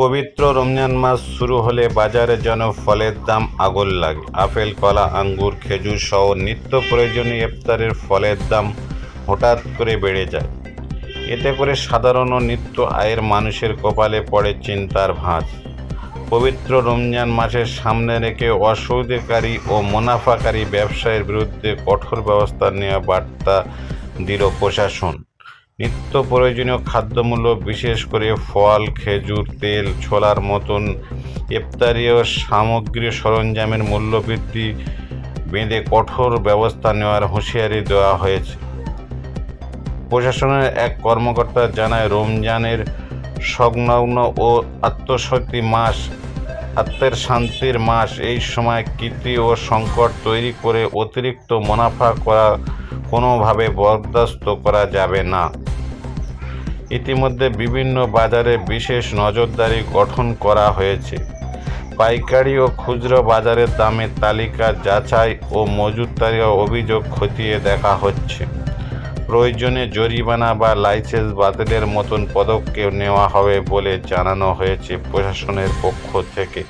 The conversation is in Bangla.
পবিত্র রমজান মাস শুরু হলে বাজারে যেন ফলের দাম আগুন লাগে। আপেল, কলা, আঙ্গুর, খেজুর সহ নিত্য প্রয়োজনীয় ইফতারের ফলের দাম হঠাৎ করে বেড়ে যায়। এতে করে সাধারণ ও নিত্য আয়ের মানুষের কপালে পড়ে চিন্তার ভাঁজ। পবিত্র রমজান মাসের সামনে রেখে অসৌদেকারী ও মুনাফাকারী ব্যবসায়ীর বিরুদ্ধে কঠোর ব্যবস্থা নেওয়ার বার্তা দিল প্রশাসন। নিত্য প্রয়োজনীয় খাদ্যমূল্য, বিশেষ করে ফল, খেজুর, তেল, ছোলার মতন ইফতারি ও সামগ্রী সরঞ্জামের মূল্যবৃদ্ধি বেঁধে কঠোর ব্যবস্থা নেওয়ার হুঁশিয়ারি দেওয়া হয়েছে। প্রশাসনের এক কর্মকর্তা জানায়, রমজানের সংলগ্ন ও আত্মের শান্তির মাস। এই সময় কীর্তি ও সংকট তৈরি করে অতিরিক্ত মুনাফা করা কোনোভাবে বরদাস্ত করা যাবে না। ইতিমধ্যে বিভিন্ন বাজারে বিশেষ নজরদারি গঠন করা হয়েছে। পাইকারি ও খুচরো বাজারের দামের তালিকা যাচাই ও মজুতদারি অভিযোগ খতিয়ে দেখা হচ্ছে। প্রয়োজনে জরিমানা বা লাইসেন্স বাতিলের মতন পদক্ষেপ নেওয়া হবে বলে জানানো হয়েছে প্রশাসনের পক্ষ থেকে।